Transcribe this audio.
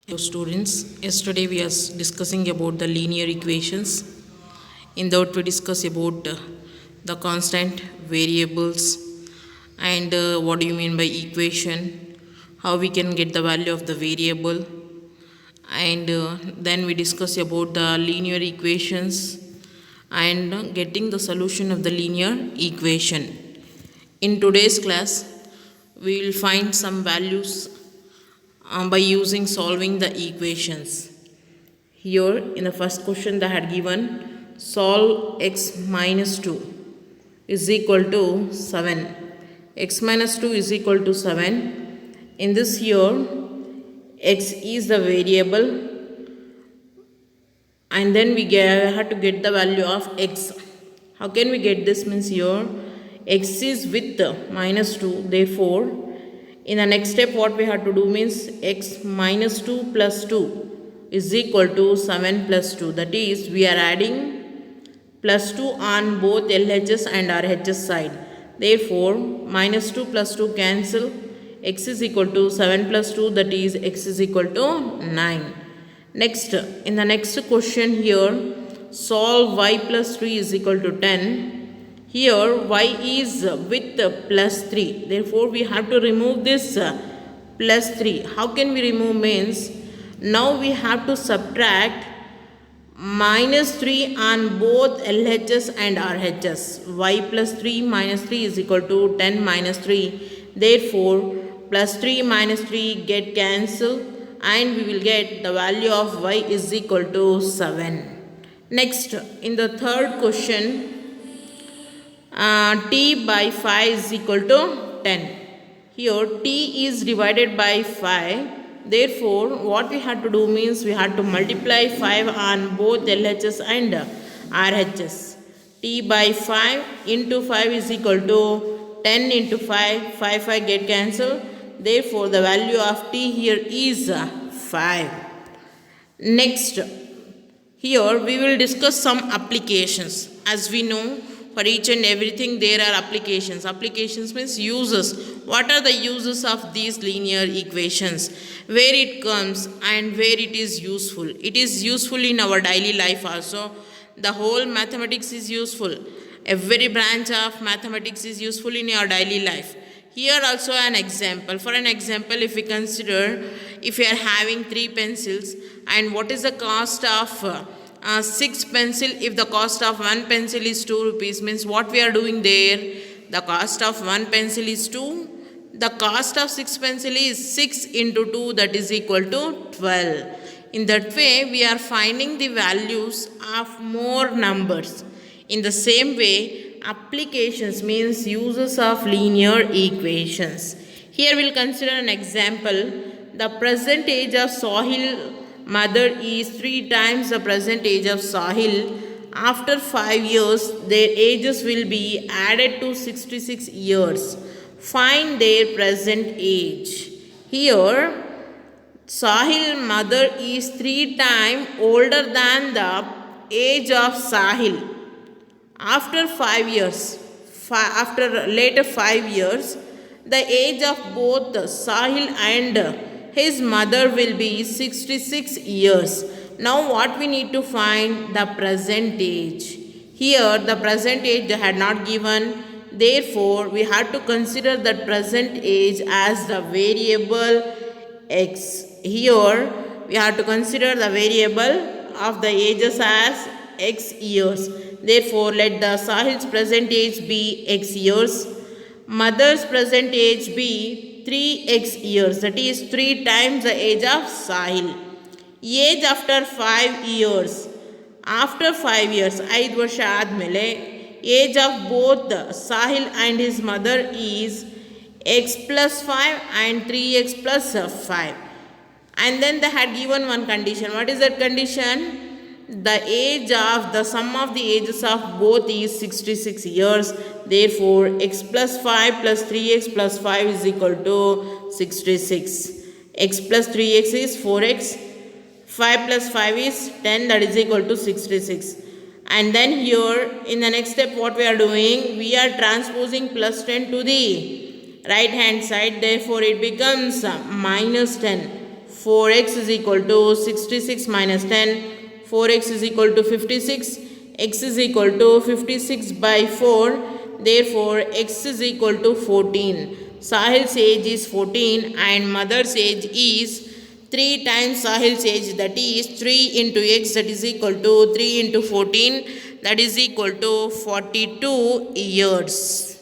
Hello students, yesterday we are discussing about the linear equations. In that we discuss about the constant variables and what do you mean by equation, how we can get the value of the variable, and then we discuss about the linear equations and getting the solution of the linear equation. In today's class, we will find some values by using solving the equations. Here in the first question they had given solve x minus 2 is equal to 7. X minus 2 is equal to 7. In this here x is the variable and then we have to get the value of x. How can we get this? Means here x is with minus 2, therefore in the next step what we have to do means x minus 2 plus 2 is equal to 7 plus 2. That is we are adding plus 2 on both LHS and RHS side. Therefore minus 2 plus 2 cancel, x is equal to 7 plus 2, that is x is equal to 9. Next, in the next question here solve y plus 3 is equal to 10. Here y is with plus 3, therefore we have to remove this plus 3. How can we remove? Means now we have to subtract minus 3 on both LHS and RHS. Y plus 3 minus 3 is equal to 10 minus 3. Therefore plus 3 minus 3 get cancelled and we will get the value of y is equal to 7. Next, in the third question, t by 5 is equal to 10. Here t is divided by 5. Therefore, what we had to do means we had to multiply 5 on both LHS and RHS. T by 5 into 5 is equal to 10 into 5. 5 get cancelled. Therefore, the value of t here is 5. Next, here we will discuss some applications. As we know, for each and everything there are applications. Applications means uses. What are the uses of these linear equations? Where it comes and where it is useful. It is useful in our daily life also. The whole mathematics is useful. Every branch of mathematics is useful in your daily life. Here also an example. For an example, if we consider if you are having 3 pencils and what is the cost of 6 pencil, if the cost of 1 pencil is 2 rupees, means what we are doing there, the cost of 1 pencil is 2, the cost of 6 pencil is 6 into 2, that is equal to 12. In that way we are finding the values of more numbers. In the same way, applications means uses of linear equations. Here we will consider an example. The present age of Sahil mother is 3 times the present age of Sahil. After 5 years, their ages will be added to 66 years. Find their present age. Here, Sahil mother is 3 times older than the age of Sahil. After 5 years, after later 5 years, the age of both Sahil and his mother will be 66 years. Now what we need to find? The present age. Here the present age they had not given. Therefore we had to consider that present age as the variable x. Here we have to consider the variable of the ages as x years. Therefore let the Sahil's present age be x years. Mother's present age be 3x years, that is 3 times the age of Sahil. Age after 5 years. After 5 years, 5 ವರ್ಷ ಆದಮೇಲೆ age of both Sahil and his mother is x plus 5 and 3x plus 5. And then they had given one condition. What is that condition? The age of the sum of the ages of both is 66 years. Therefore x plus 5 plus 3x plus 5 is equal to 66. X plus 3x is 4x, 5 plus 5 is 10, that is equal to 66. And then here in the next step what we are doing, we are transposing plus 10 to the right hand side. Therefore it becomes minus 10. 4x is equal to 66 minus 10. 4x is equal to 56. X is equal to 56 by 4. Therefore, x is equal to 14. Sahil's age is 14 and mother's age is 3 times Sahil's age, that is 3 into x, that is equal to 3 into 14, that is equal to 42 years.